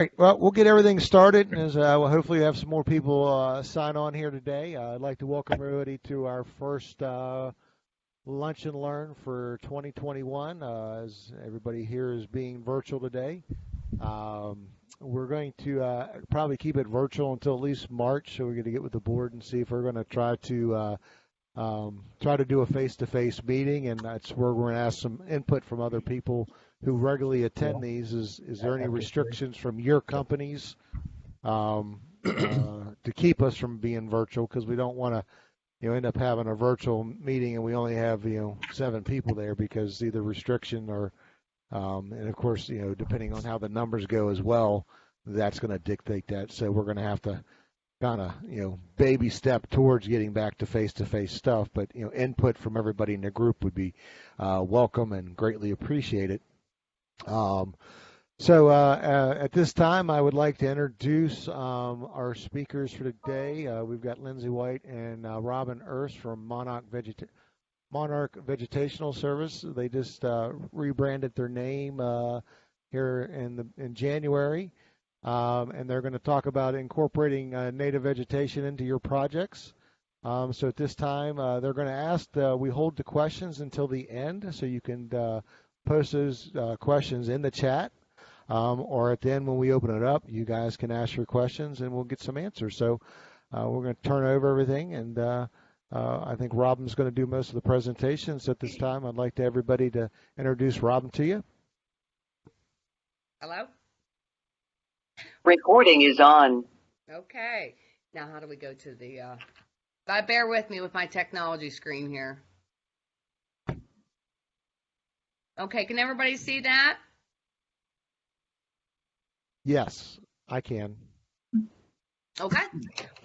Right, well, we'll get everything started, and as we'll hopefully have some more people sign on here today. I'd like to welcome everybody to our first Lunch and Learn for 2021. As everybody here is being virtual today, we're going to probably keep it virtual until at least March. So we're going to get with the board and see if we're going to try to do a face-to-face meeting, and that's where we're going to ask some input from other people who regularly attend these. Is there any restrictions from your companies to keep us from being virtual? Because we don't want to, end up having a virtual meeting and we only have 7 people there because either restriction or and of course depending on how the numbers go as well, that's going to dictate that. So we're going to have to kind of baby step towards getting back to face stuff, but input from everybody in the group would be welcome and greatly appreciated. At this time, I would like to introduce our speakers for today. We've got Lindsey White and Robin Ernst from Monarch Vegetational Service. They just rebranded their name here in January. And they're going to talk about incorporating native vegetation into your projects. So at this time, they're going to ask, we hold the questions until the end, so you can post those questions in the chat, or at the end when we open it up, you guys can ask your questions and we'll get some answers. So we're going to turn over everything, and I think Robin's going to do most of the presentations. At this time, I'd like everybody to introduce Robin to you. Hello? Recording is on. Okay. Now how do we go to the, bear with me with my technology screen here. Okay, can everybody see that? Yes, I can. Okay.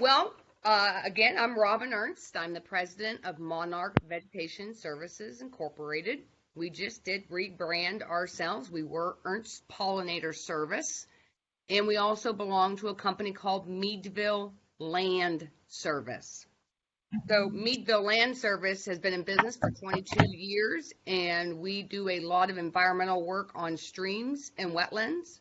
Well, again, I'm Robin Ernst. I'm the president of Monarch Vegetation Services Incorporated. We just did rebrand ourselves. We were Ernst Pollinator Service. And we also belong to a company called Meadville Land Service. So Meadville Land Service has been in business for 22 years, and we do a lot of environmental work on streams and wetlands.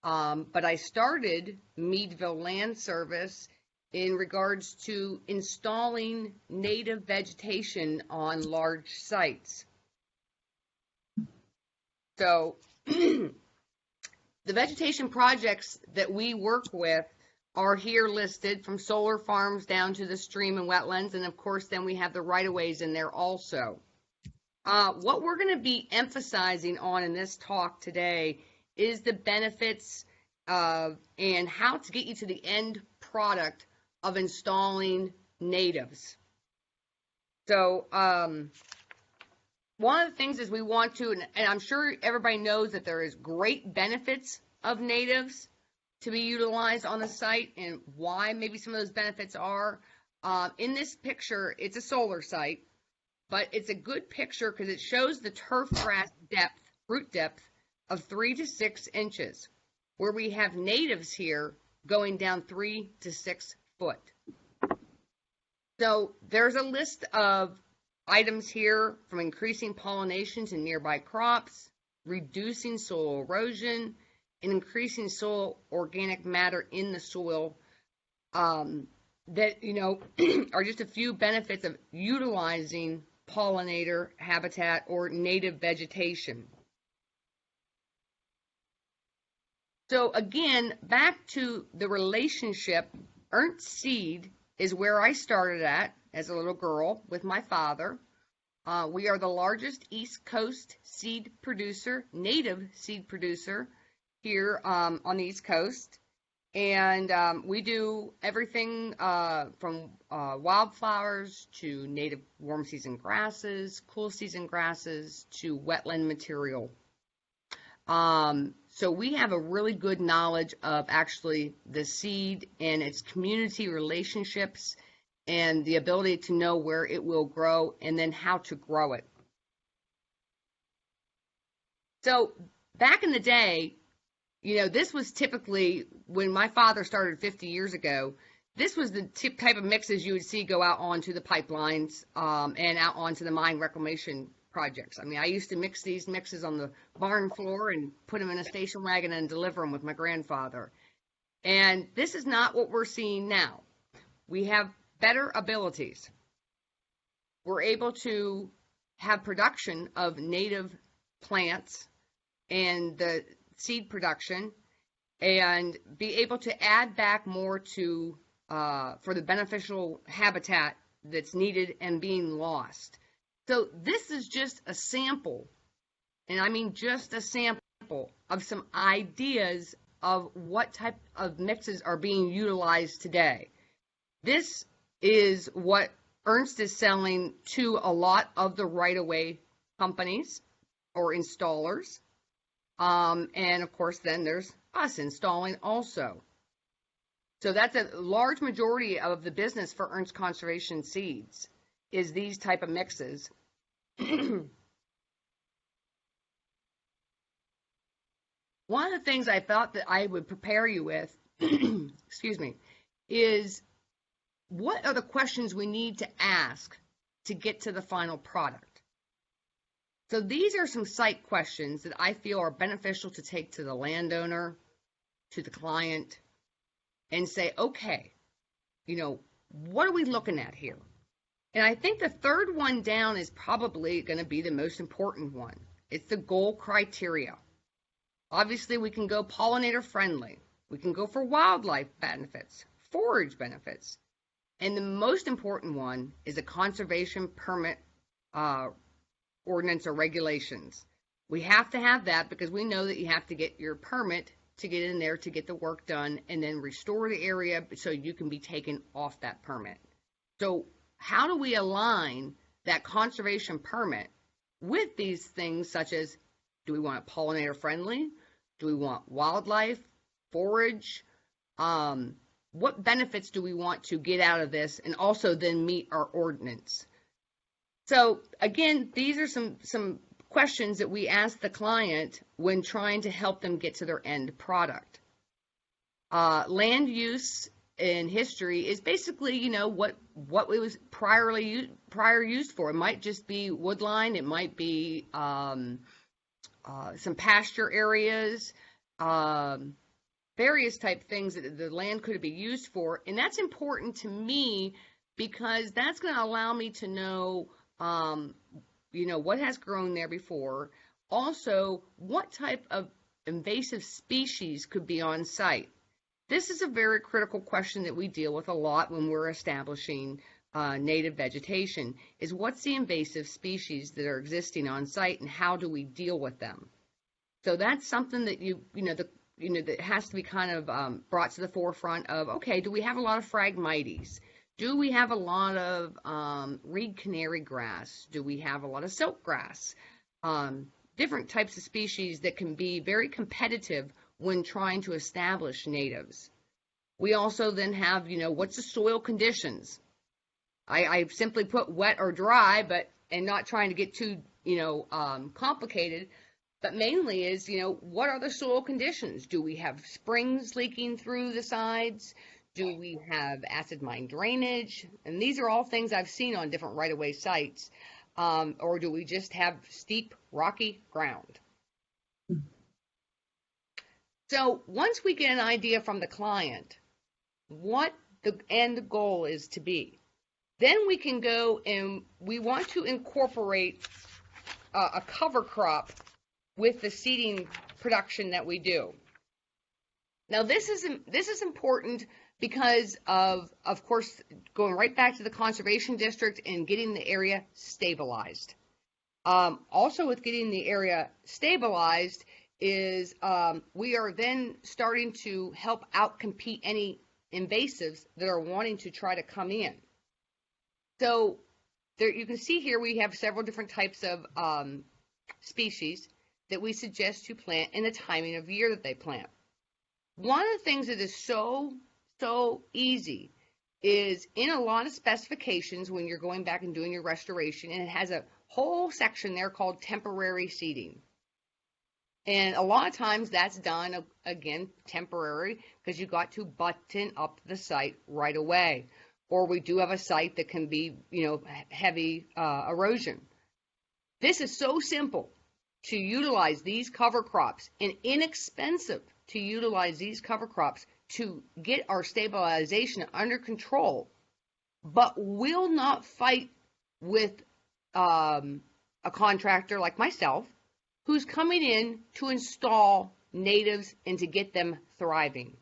But I started Meadville Land Service in regards to installing native vegetation on large sites. So the vegetation projects that we work with are here listed, from solar farms down to the stream and wetlands, and of course then we have the right-of-ways in there also. What we're going to be emphasizing on in this talk today is the benefits and how to get you to the end product of installing natives. So one of the things is we want to, and I'm sure everybody knows that there is great benefits of natives to be utilized on the site, and why maybe some of those benefits are. In this picture, it's a solar site, but it's a good picture because it shows the turf grass depth, root depth of 3 to 6 inches, where we have natives here going down 3 to 6 foot. So there's a list of items here, from increasing pollination to nearby crops, reducing soil erosion, and increasing soil organic matter in the soil, that are just a few benefits of utilizing pollinator habitat or native vegetation. So again, back to the relationship, Ernst Seed is where I started at as a little girl with my father. We are the largest East Coast seed producer, native seed producer here on the East Coast. And we do everything from wildflowers to native warm season grasses, cool season grasses, to wetland material. So we have a really good knowledge of actually the seed and its community relationships and the ability to know where it will grow and then how to grow it. So back in the day, this was typically, when my father started 50 years ago, this was the type of mixes you would see go out onto the pipelines and out onto the mine reclamation projects. I mean, I used to mix these mixes on the barn floor and put them in a station wagon and deliver them with my grandfather. And this is not what we're seeing now. We have better abilities. We're able to have production of native plants and the seed production and be able to add back more to for the beneficial habitat that's needed and being lost. So this is just a sample, and I mean just a sample of some ideas of what type of mixes are being utilized today. This is what Ernst is selling to a lot of the right-of-way companies or installers. And of course, then there's us installing also. So that's a large majority of the business for Ernst Conservation Seeds is these type of mixes. One of the things I thought that I would prepare you with, excuse me, is what are the questions we need to ask to get to the final product? So these are some site questions that I feel are beneficial to take to the landowner, to the client, and say, okay, what are we looking at here? And I think the third one down is probably going to be the most important one. It's the goal criteria. Obviously, we can go pollinator friendly. We can go for wildlife benefits, forage benefits. And the most important one is a conservation permit ordinance or regulations. We have to have that because we know that you have to get your permit to get in there to get the work done and then restore the area so you can be taken off that permit. So how do we align that conservation permit with these things such as, do we want it pollinator friendly? Do we want wildlife, forage? What benefits do we want to get out of this and also then meet our ordinance? So again, these are some questions that we ask the client when trying to help them get to their end product. Land use in history is basically, what it was prior used for. It might just be woodline. It might be some pasture areas, various type things that the land could be used for. And that's important to me because that's going to allow me to know, what has grown there before. Also, what type of invasive species could be on site. This is a very critical question that we deal with a lot when we're establishing native vegetation, is what's the invasive species that are existing on site and how do we deal with them? So that's something that that has to be kind of brought to the forefront of, okay, do we have a lot of Phragmites? Do we have a lot of reed canary grass? Do we have a lot of silk grass? Different types of species that can be very competitive when trying to establish natives. We also then have, what's the soil conditions? I simply put wet or dry, and not trying to get too, complicated, but mainly is, what are the soil conditions? Do we have springs leaking through the sides? Do we have acid mine drainage? And these are all things I've seen on different right-of-way sites. Or do we just have steep, rocky ground? So once we get an idea from the client what the end goal is to be, then we can go and we want to incorporate a cover crop with the seeding production that we do. Now this is important because of course, going right back to the conservation district and getting the area stabilized. Also with getting the area stabilized is we are then starting to help outcompete any invasives that are wanting to try to come in. So there, you can see here we have several different types of species that we suggest to plant in the timing of year that they plant. One of the things that is so easy is in a lot of specifications when you're going back and doing your restoration, and it has a whole section there called temporary seeding. And a lot of times that's done, again, temporary, because you got to button up the site right away. Or we do have a site that can be, heavy erosion. This is so simple to utilize these cover crops and inexpensive to utilize these cover crops to get our stabilization under control, but will not fight with a contractor like myself who's coming in to install natives and to get them thriving.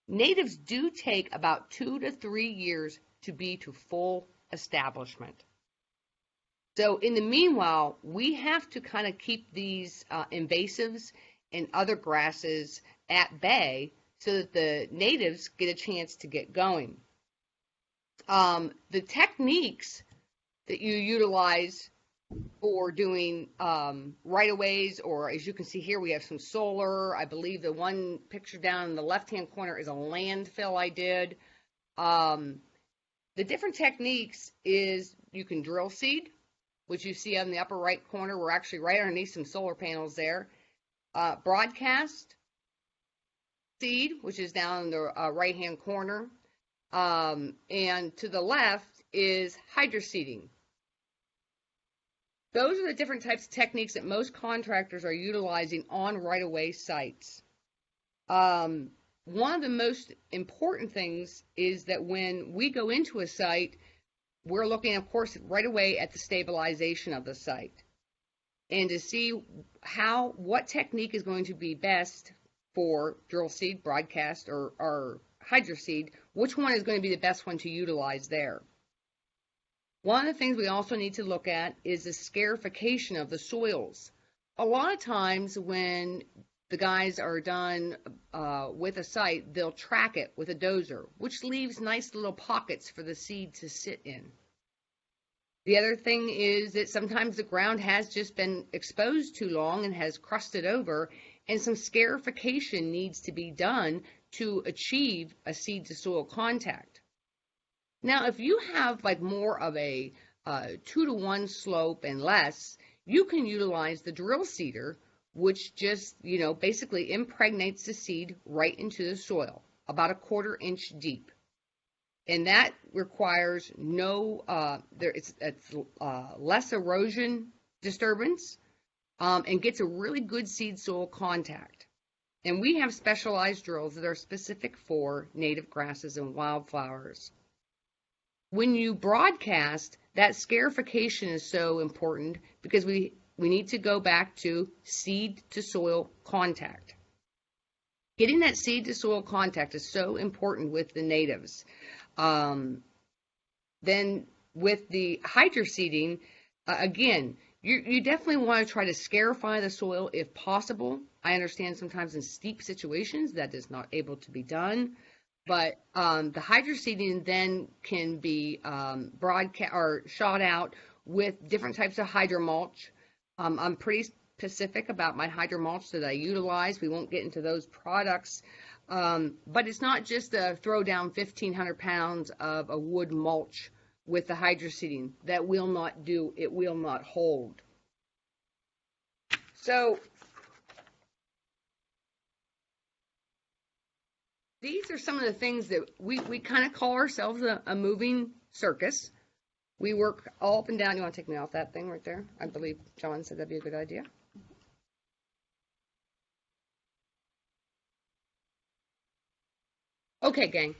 Natives do take about 2 to 3 years to be to full establishment. So in the meanwhile, we have to kind of keep these invasives and other grasses at bay so that the natives get a chance to get going. The techniques that you utilize for doing right-of-ways, or as you can see here, we have some solar. I believe the one picture down in the left-hand corner is a landfill I did. The different techniques is you can drill seed, which you see on the upper right corner. We're actually right underneath some solar panels there. Broadcast seed, which is down in the right-hand corner. And to the left is hydroseeding. Those are the different types of techniques that most contractors are utilizing on right-of-way sites. One of the most important things is that when we go into a site, we're looking, of course, right away at the stabilization of the site and to see what technique is going to be best for drill seed, broadcast, or hydroseed, which one is going to be the best one to utilize there. One of the things we also need to look at is the scarification of the soils. A lot of times when the guys are done with a site, they'll track it with a dozer, which leaves nice little pockets for the seed to sit in. The other thing is that sometimes the ground has just been exposed too long and has crusted over, and some scarification needs to be done to achieve a seed to soil contact. Now, if you have like more of a 2-to-1 slope and less, you can utilize the drill seeder, which just, basically impregnates the seed right into the soil, about 1/4 inch deep. And that requires it's less erosion disturbance and gets a really good seed soil contact. And we have specialized drills that are specific for native grasses and wildflowers. When you broadcast, that scarification is so important because we need to go back to seed to soil contact. Getting that seed to soil contact is so important with the natives. Then with the hydroseeding, again, you definitely want to try to scarify the soil if possible. I understand sometimes in steep situations that is not able to be done. But the hydroseeding then can be broadcast or shot out with different types of hydromulch. I'm pretty specific about my hydromulch that I utilize. We won't get into those products, but it's not just a throw down 1,500 pounds of a wood mulch with the hydroseeding. That will not do. It will not hold. So these are some of the things that we kind of call ourselves a moving circus. We work all up and down. You want to take me off that thing right there? I believe John said that'd be a good idea. Okay, gang.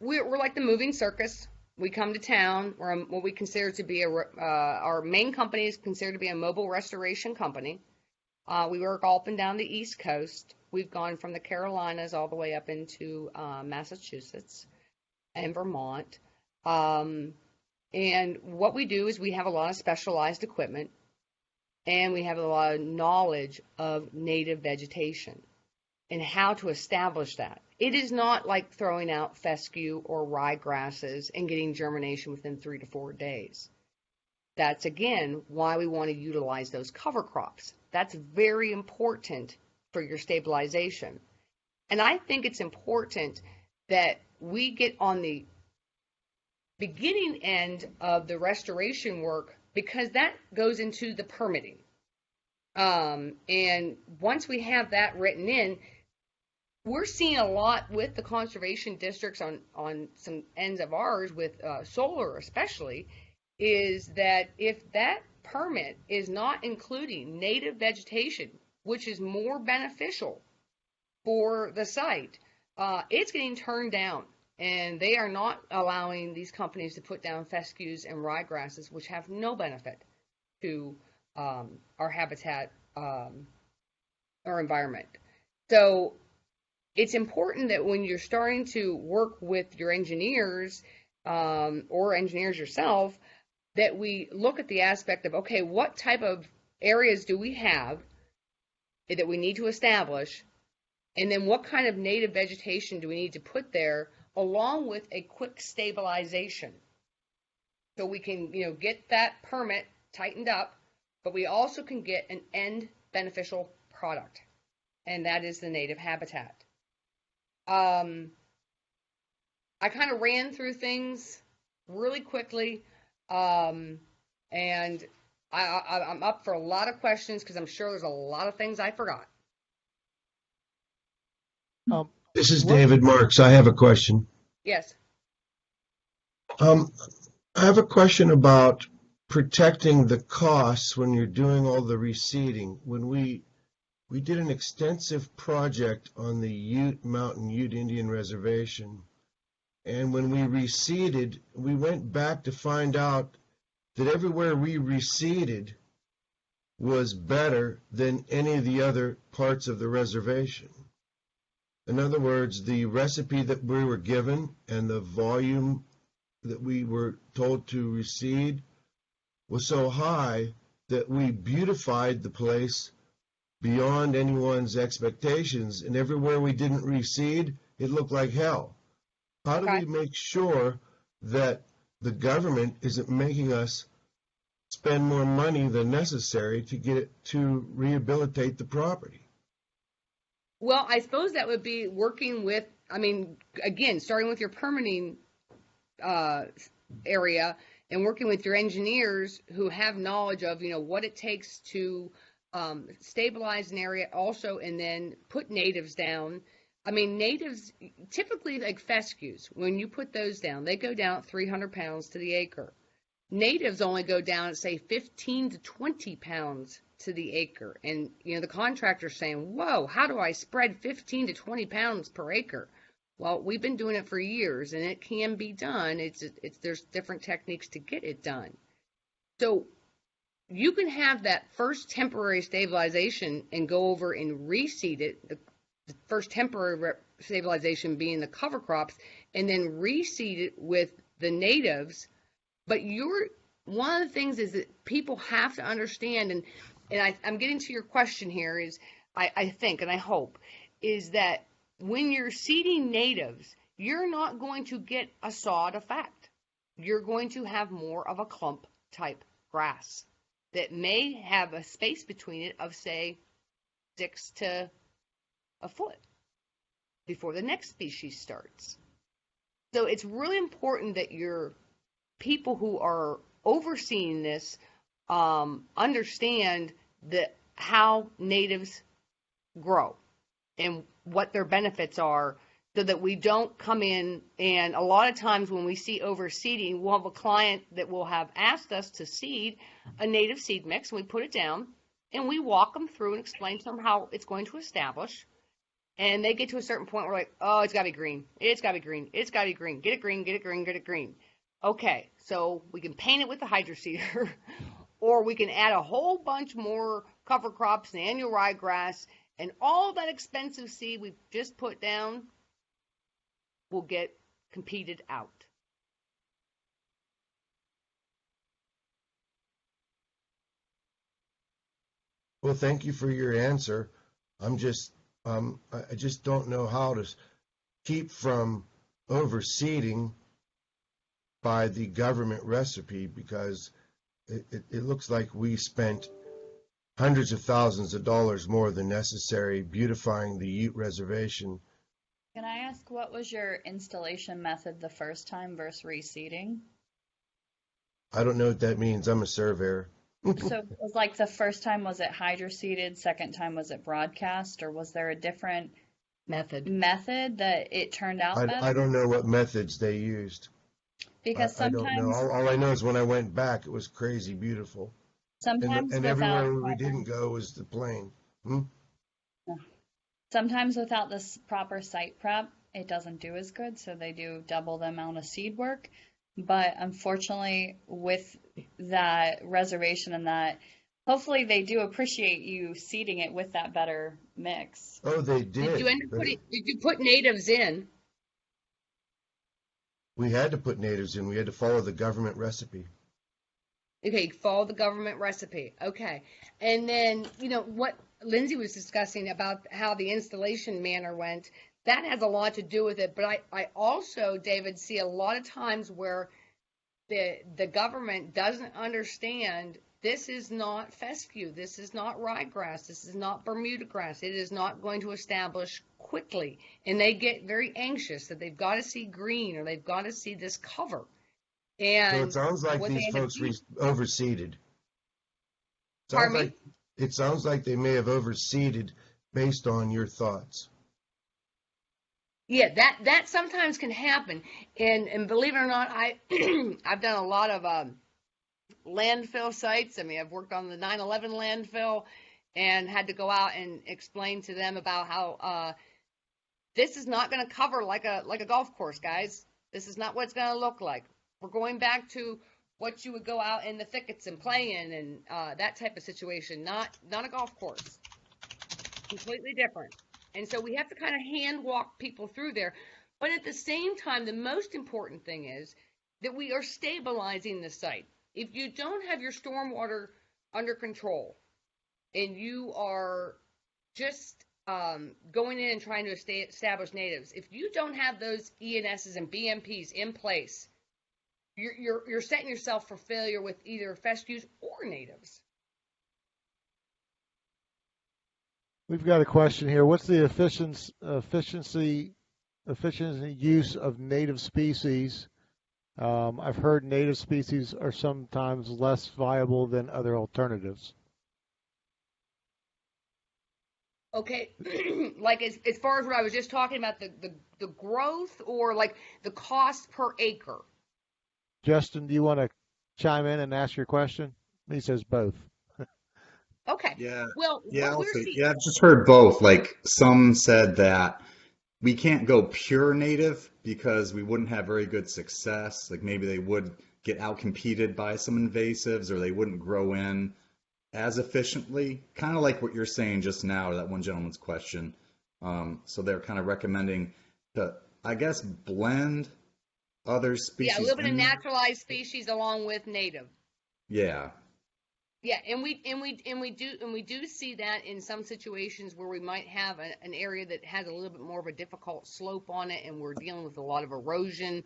We're like the moving circus. We come to town. We're what we consider to be our main company is considered to be a mobile restoration company. We work all up and down the East Coast. We've gone from the Carolinas all the way up into Massachusetts and Vermont. And what we do is we have a lot of specialized equipment and we have a lot of knowledge of native vegetation and how to establish that. It is not like throwing out fescue or rye grasses and getting germination within 3 to 4 days. That's, again, why we want to utilize those cover crops. That's very important for your stabilization. And I think it's important that we get on the beginning end of the restoration work because that goes into the permitting. And once we have that written in, we're seeing a lot with the conservation districts on some ends of ours with solar especially, is that if that permit is not including native vegetation, which is more beneficial for the site, it's getting turned down. And they are not allowing these companies to put down fescues and ryegrasses, which have no benefit to our habitat or environment. So it's important that when you're starting to work with your engineers or engineers yourself, that we look at the aspect of, okay, what type of areas do we have that we need to establish, and then what kind of native vegetation do we need to put there, along with a quick stabilization. So we can, get that permit tightened up, but we also can get an end beneficial product, and that is the native habitat. I kind of ran through things really quickly, and I'm up for a lot of questions because I'm sure there's a lot of things I forgot. This is David Marks. I have a question. Yes. I have a question about protecting the costs when you're doing all the reseeding. When we did an extensive project on the Mountain Ute Indian Reservation, and when we reseeded, we went back to find out that everywhere we reseeded was better than any of the other parts of the reservation. In other words, the recipe that we were given and the volume that we were told to reseed was so high that we beautified the place beyond anyone's expectations, and everywhere we didn't reseed, it looked like hell. How do we make sure that the government isn't making us spend more money than necessary to get it to rehabilitate the property? Well, I suppose that would be working with, again, starting with your permitting area and working with your engineers who have knowledge of, what it takes to stabilize an area also, and then put natives down. Natives, typically like fescues, when you put those down, they go down at 300 pounds to the acre. Natives only go down at, say, 15 to 20 pounds to the acre. And, the contractor's saying, whoa, how do I spread 15 to 20 pounds per acre? Well, we've been doing it for years, and it can be done. There's different techniques to get it done. So you can have that first temporary stabilization and go over and reseed it, the first temporary stabilization being the cover crops, and then reseed it with the natives. But one of the things is that people have to understand, and I'm getting to your question here, is I think, and I hope, is that when you're seeding natives, you're not going to get a sod effect. You're going to have more of a clump type grass that may have a space between it of, say, 6 to a foot before the next species starts. So it's really important that your people who are overseeing this understand how natives grow and what their benefits are, so that we don't come in, and a lot of times when we see overseeding, we'll have a client that will have asked us to seed a native seed mix, and we put it down and we walk them through and explain to them how it's going to establish. And they get to a certain point where we're like, oh, it's got to be green. It's got to be green. It's got to be green. Get it green, get it green, get it green. Okay, so we can paint it with the hydroseeder, or we can add a whole bunch more cover crops and annual ryegrass, and all that expensive seed we've just put down will get competed out. Well, thank you for your answer. I just don't know how to keep from overseeding by the government recipe, because it looks like we spent hundreds of thousands of dollars more than necessary beautifying the Ute Reservation. Can I ask, what was your installation method the first time versus reseeding? I don't know what that means. I'm a surveyor. So it was like the first time, was it hydroseeded? Second time, was it broadcast? Or was there a different method that it turned out better? I don't know what methods they used. Because I don't know. sometimes, All I know is when I went back, it was crazy beautiful. sometimes And without, everywhere we didn't go was the plane. Hmm? sometimes without this proper site prep, it doesn't do as good. So they do double the amount of seed work. But unfortunately, with that reservation and that, hopefully they do appreciate you seeding it with that better mix. Oh, they Did you did. end up But putting, did you put natives in? we had to put natives in. We had to follow the government recipe. Okay, follow the government recipe. Okay. And then, what Lindsey was discussing about how the installation manner went, that has a lot to do with it. But I also, David, see a lot of times where the government doesn't understand this is not fescue, this is not ryegrass, this is not Bermuda grass. It is not going to establish quickly. And they get very anxious that they've got to see green or they've got to see this cover. So And it sounds like what they these end up folks doing, overseeded. pardon me? It sounds like they may have overseeded based on your thoughts. Yeah, that sometimes can happen, and believe it or not, I've done a lot of landfill sites. I mean, I've worked on the 9/11 landfill, and had to go out and explain to them about how this is not going to cover like a golf course, guys. This is not what it's going to look like. We're going back to what you would go out in the thickets and play in, and that type of situation. Not a golf course. Completely different. And so we have to kind of hand walk people through there. But at the same time, the most important thing is that we are stabilizing the site. If you don't have your stormwater under control and you are just going in and trying to establish natives, if you don't have those ENSs and BMPs in place, you're setting yourself for failure with either fescues or natives. We've got a question here. What's the efficiency use of native species? I've heard native species are sometimes less viable than other alternatives. Okay, like as far as what I was just talking about, the growth or like the cost per acre. Justin, do you want to chime in and ask your question? He says both. Okay, Yeah, well, yeah, what I'll we're say, seeing, yeah, I've just heard both. Like some said that we can't go pure native because we wouldn't have very good success. Like maybe they would get outcompeted by some invasives or they wouldn't grow in as efficiently. Kind of like what you're saying just now, to that one gentleman's question. So they're kind of recommending to, I guess, blend other yeah, a species little bit of in there. naturalized species along with native. Yeah. Yeah, and we do see that in some situations where we might have an area that has a little bit more of a difficult slope on it, and we're dealing with a lot of erosion.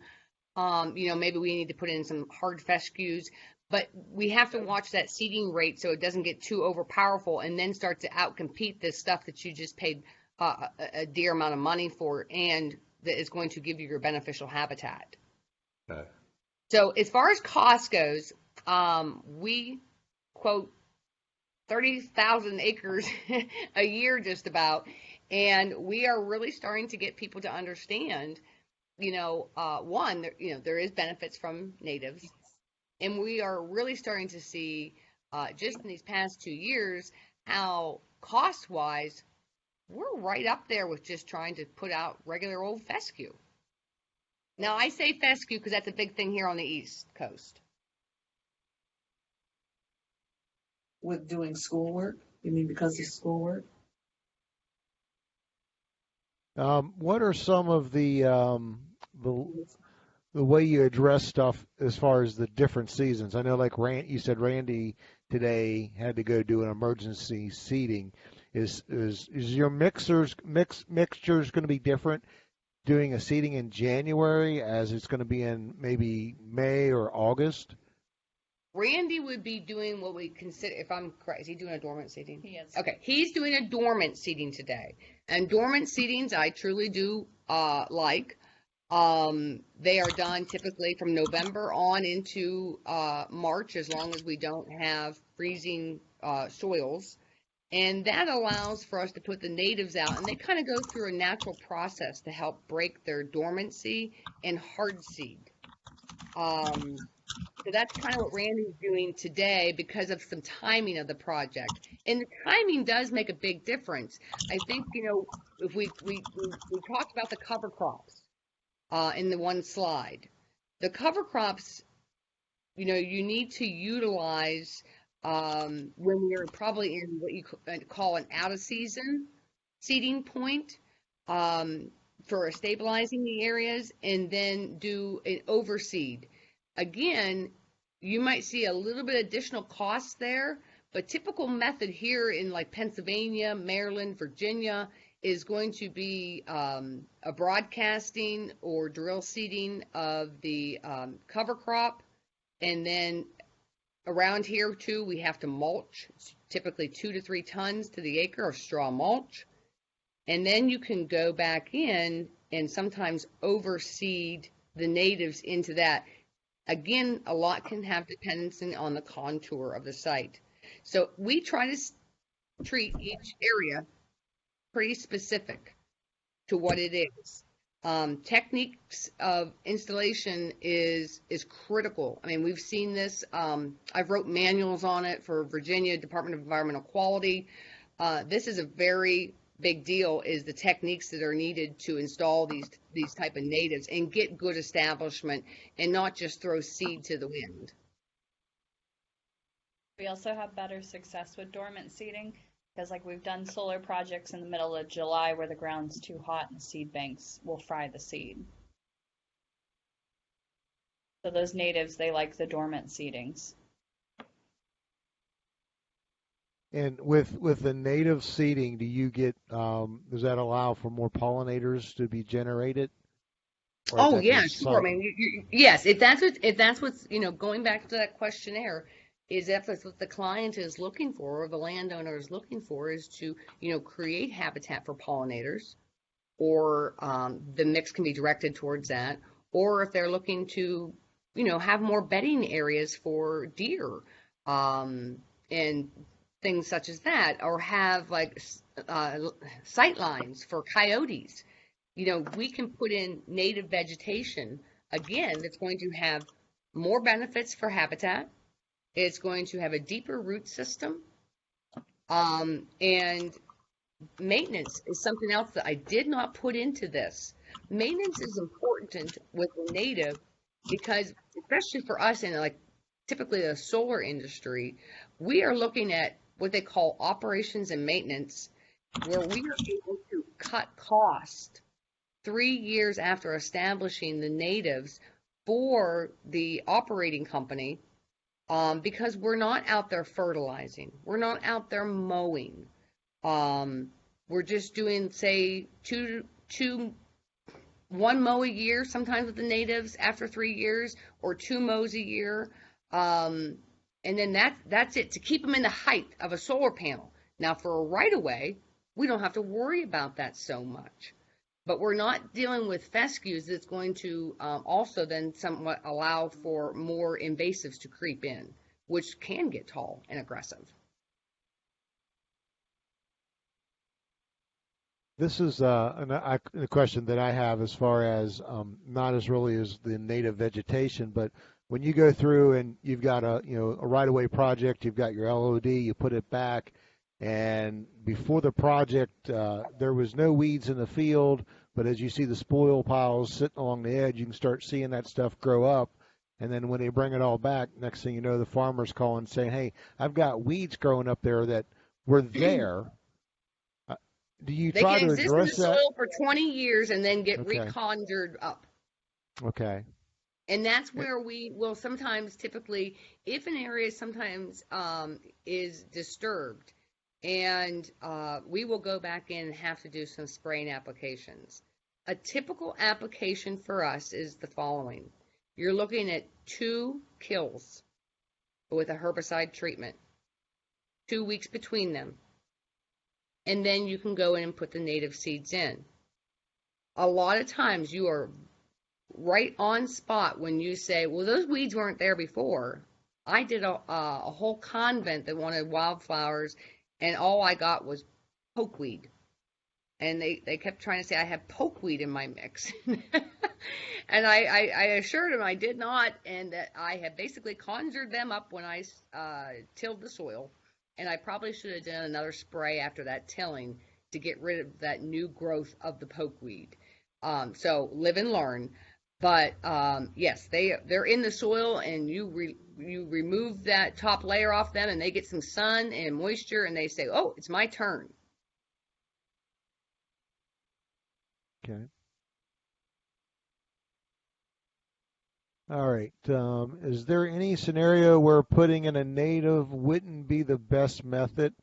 Maybe we need to put in some hard fescues, but we have to watch that seeding rate so it doesn't get too overpowerful and then start to outcompete this stuff that you just paid a dear amount of money for and that is going to give you your beneficial habitat. Okay. So as far as cost goes, we quote 30,000 acres a year just about, and we are really starting to get people to understand, one, there is benefits from natives, and we are really starting to see just in these past 2 years how cost-wise we're right up there with just trying to put out regular old fescue. Now I say fescue because that's a big thing here on the East Coast. With doing schoolwork? You mean because of schoolwork? What are some of the way you address stuff as far as the different seasons? I know, like you said, Randy today had to go do an emergency seeding. Is your mixtures going to be different doing a seeding in January as it's going to be in maybe May or August? Randy would be doing what we consider, if I'm correct, is he doing a dormant seeding? He is. Okay, he's doing a dormant seeding today. And dormant seedings I truly do like. They are done typically from November on into March, as long as we don't have freezing soils. And that allows for us to put the natives out, and they kind of go through a natural process to help break their dormancy and hard seed. So that's kind of what Randy's doing today because of some timing of the project. And the timing does make a big difference. I think, if we talked about the cover crops in the one slide. The cover crops, you need to utilize when we're probably in what you call an out of season seeding point for stabilizing the areas, and then do an overseed. Again, you might see a little bit additional costs there, but typical method here in like Pennsylvania, Maryland, Virginia is going to be a broadcasting or drill seeding of the cover crop. And then around here too, we have to mulch, typically 2 to 3 tons to the acre of straw mulch. And then you can go back in and sometimes overseed the natives into that. Again, a lot can have dependency on the contour of the site. So we try to treat each area pretty specific to what it is. Techniques of installation is critical. I mean, we've seen this. I've wrote manuals on it for Virginia Department of Environmental Quality. This is a very big deal, is the techniques that are needed to install these type of natives and get good establishment and not just throw seed to the wind. We also have better success with dormant seeding because like we've done solar projects in the middle of July where the ground's too hot and the seed banks will fry the seed. So those natives, they like the dormant seedings. And with the native seeding, do you get does that allow for more pollinators to be generated? Oh yeah, sure. I mean, yes. If that's what's going back to that questionnaire, is if that's what the client is looking for or the landowner is looking for, is to create habitat for pollinators, or the mix can be directed towards that, or if they're looking to have more bedding areas for deer, and things such as that, or have like sight lines for coyotes. We can put in native vegetation, again, that's going to have more benefits for habitat. It's going to have a deeper root system. And maintenance is something else that I did not put into this. Maintenance is important with the native because, especially for us in like typically the solar industry, we are looking at what they call operations and maintenance, where we are able to cut cost 3 years after establishing the natives for the operating company, because we're not out there fertilizing. We're not out there mowing. We're just doing, say, one mow a year, sometimes with the natives after 3 years, or 2 mows a year. And then that's it, to keep them in the height of a solar panel. Now, for a right-of-way, we don't have to worry about that so much. But we're not dealing with fescues that's going to also then somewhat allow for more invasives to creep in, which can get tall and aggressive. This is a question that I have as far as not as really as the native vegetation, but when you go through and you've got a right-of-way project, you've got your LOD, you put it back, and before the project there was no weeds in the field, but as you see the spoil piles sitting along the edge, you can start seeing that stuff grow up. And then when they bring it all back, next thing you know, the farmer's calling saying, hey, I've got weeds growing up there that were there. Do you try to address that? They can exist in the soil for 20 years and then get reconjured up. Okay. And that's where we will sometimes, typically, if an area sometimes is disturbed, and we will go back in and have to do some spraying applications. A typical application for us is the following. You're looking at 2 kills with a herbicide treatment, 2 weeks between them. And then you can go in and put the native seeds in. A lot of times you are right on spot when you say, well, those weeds weren't there before. I did a whole convent that wanted wildflowers, and all I got was pokeweed. And they kept trying to say I had pokeweed in my mix. And I assured him I did not, and that I had basically conjured them up when I tilled the soil. And I probably should have done another spray after that tilling to get rid of that new growth of the pokeweed. So live and learn. But yes, they're in the soil, and you remove that top layer off them, and they get some sun and moisture, and they say, "Oh, it's my turn." Okay. All right. Is there any scenario where putting in a native wouldn't be the best method?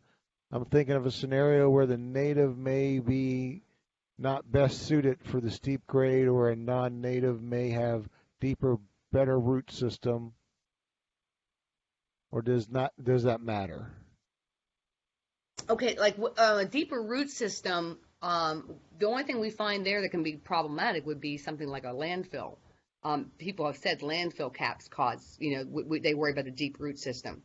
I'm thinking of a scenario where the native may be not best suited for the steep grade, or a non-native may have deeper, better root system, or does that matter? Okay, like a deeper root system. The only thing we find there that can be problematic would be something like a landfill. People have said landfill caps cause, they worry about the deep root system.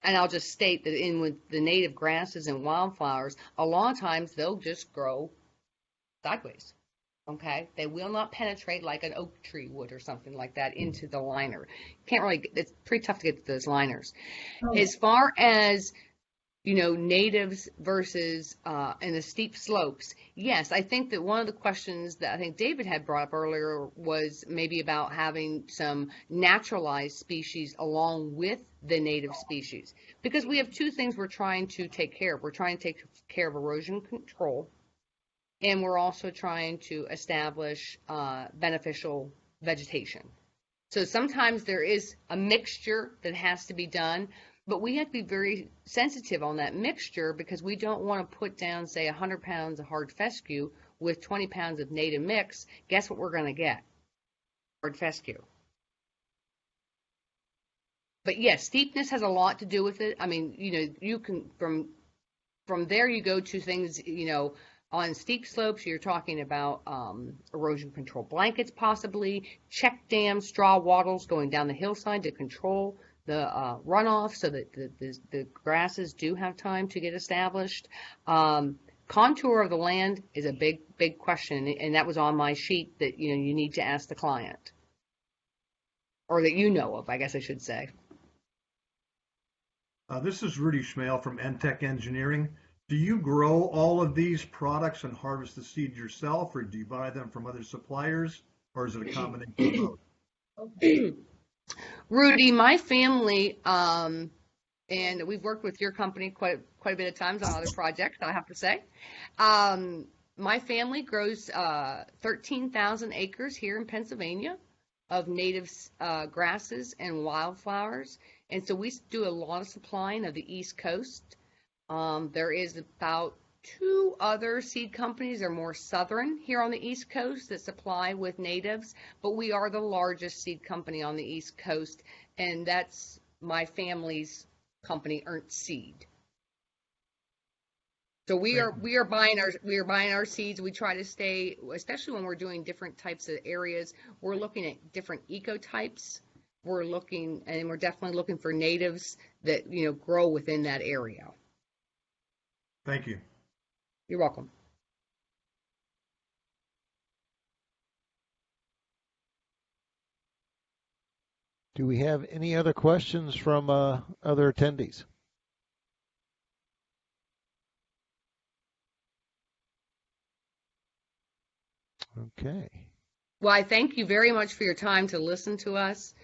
And I'll just state that with the native grasses and wildflowers, a lot of times they'll just grow sideways. Okay, they will not penetrate like an oak tree would or something like that into the liner. It's pretty tough to get to those liners. As far as natives versus and the steep slopes. Yes, I think that one of the questions that I think David had brought up earlier was maybe about having some naturalized species along with the native species. Because we have two things we're trying to take care of. We're trying to take care of erosion control, and we're also trying to establish beneficial vegetation. So sometimes there is a mixture that has to be done, but we have to be very sensitive on that mixture, because we don't want to put down, say, 100 pounds of hard fescue with 20 pounds of native mix. Guess what we're going to get? Hard fescue. But yes, steepness has a lot to do with it. I mean, you can, from there you go to things, on steep slopes, you're talking about erosion control blankets possibly, check dams, straw wattles going down the hillside to control the runoff so that the grasses do have time to get established. Contour of the land is a big question, and that was on my sheet that you need to ask the client, or that you know of, I guess I should say. This is Rudy Schmale from NTech Engineering. Do you grow all of these products and harvest the seeds yourself, or do you buy them from other suppliers, or is it a combination of both? Rudy, my family, and we've worked with your company quite a bit of times on other projects, I have to say. My family grows 13,000 acres here in Pennsylvania of native grasses and wildflowers, and so we do a lot of supplying of the East Coast. There is about 2 other seed companies that are more southern here on the East Coast that supply with natives, but we are the largest seed company on the East Coast, and that's my family's company, Ernst Seed. So we are buying our seeds. We try to stay, especially when we're doing different types of areas, we're looking at different ecotypes. We're definitely looking for natives that grow within that area. Thank you. You're welcome. Do we have any other questions from other attendees? Okay. Well, I thank you very much for your time to listen to us,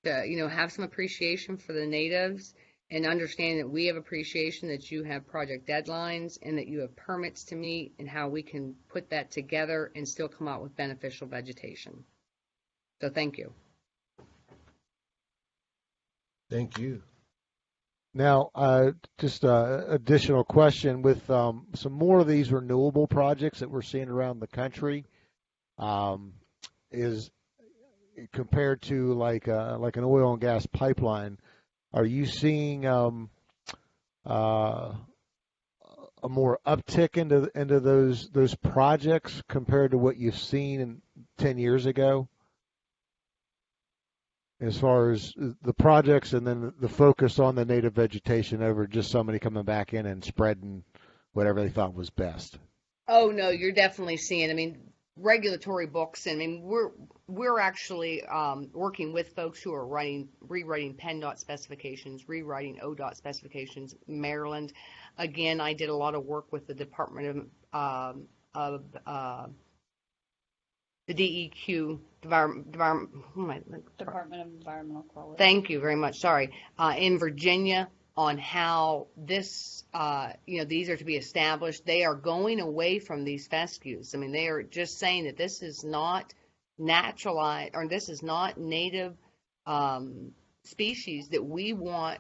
to have some appreciation for the natives, and understand that we have appreciation that you have project deadlines and that you have permits to meet, and how we can put that together and still come out with beneficial vegetation. So thank you. Thank you. Now, just an additional question with some more of these renewable projects that we're seeing around the country, is compared to like an oil and gas pipeline. Are you seeing a more uptick into those projects compared to what you've seen 10 years ago, as far as the projects, and then the focus on the native vegetation over just somebody coming back in and spreading whatever they thought was best? Oh no, you're definitely seeing. I mean, regulatory books. I mean, we're actually working with folks who are rewriting PennDOT specifications, rewriting ODOT specifications. Maryland, again, I did a lot of work with the Department of the DEQ, Department of Environmental Quality. Thank you very much. Sorry, in Virginia, on how this, these are to be established. They are going away from these fescues. I mean, they are just saying that this is not naturalized, or this is not native species that we want.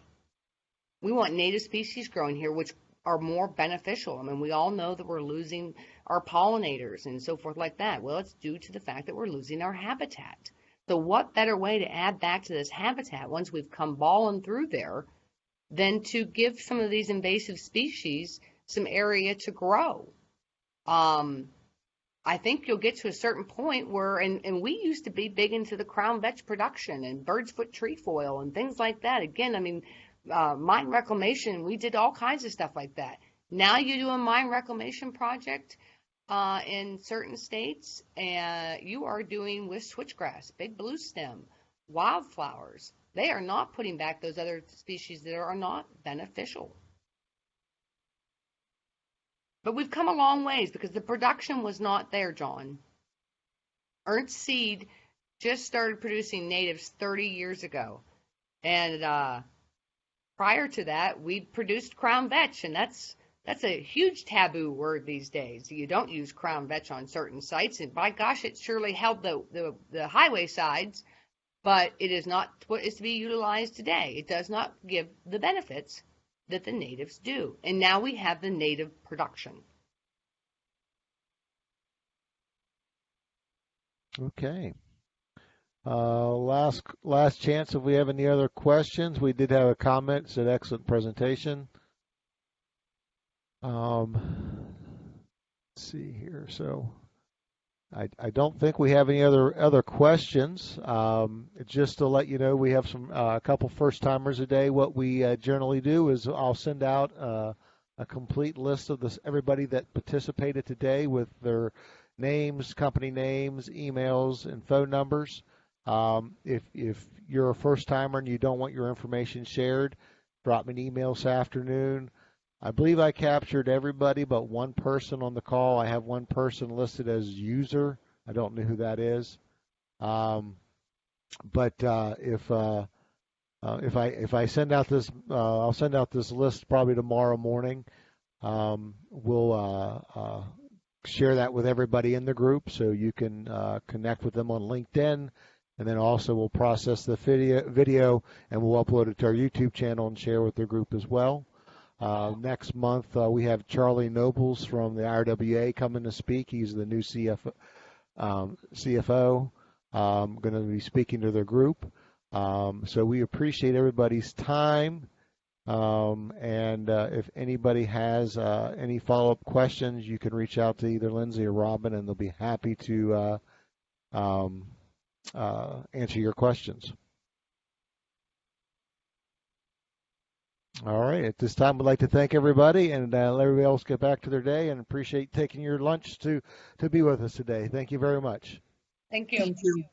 We want native species growing here, which are more beneficial. I mean, we all know that we're losing our pollinators and so forth like that. Well, it's due to the fact that we're losing our habitat. So what better way to add back to this habitat once we've come balling through there than to give some of these invasive species some area to grow? I think you'll get to a certain point where, and we used to be big into the crown vetch production and bird's foot trefoil and things like that. Again, I mean, mine reclamation, we did all kinds of stuff like that. Now you do a mine reclamation project in certain states, and you are doing with switchgrass, big blue stem, wildflowers. They are not putting back those other species that are not beneficial. But we've come a long ways because the production was not there, John. Ernst Seed just started producing natives 30 years ago. And prior to that, we produced crown vetch, and that's a huge taboo word these days. You don't use crown vetch on certain sites, and by gosh, it surely helped the highway sides, but it is not what is to be utilized today. It does not give the benefits that the natives do. And now we have the native production. Okay. Last chance if we have any other questions. We did have a comment. It's an excellent presentation. Let's see here. So I don't think we have any other questions. Just to let you know, we have a couple first timers today. What we generally do is I'll send out a complete list of everybody that participated today with their names, company names, emails, and phone numbers. If you're a first timer and you don't want your information shared, drop me an email this afternoon. I believe I captured everybody but one person on the call. I have one person listed as user. I don't know who that is. But if I send out this, I'll send out this list probably tomorrow morning. We'll share that with everybody in the group so you can connect with them on LinkedIn. And then also we'll process the video and we'll upload it to our YouTube channel and share with the group as well. Next month, we have Charlie Nobles from the IRWA coming to speak. He's the new CFO. Going to be speaking to the group. So we appreciate everybody's time. And if anybody has any follow-up questions, you can reach out to either Lindsey or Robin, and they'll be happy to answer your questions. All right. At this time, we'd like to thank everybody and let everybody else get back to their day, and appreciate taking your lunch to be with us today. Thank you very much. Thank you. Thank you.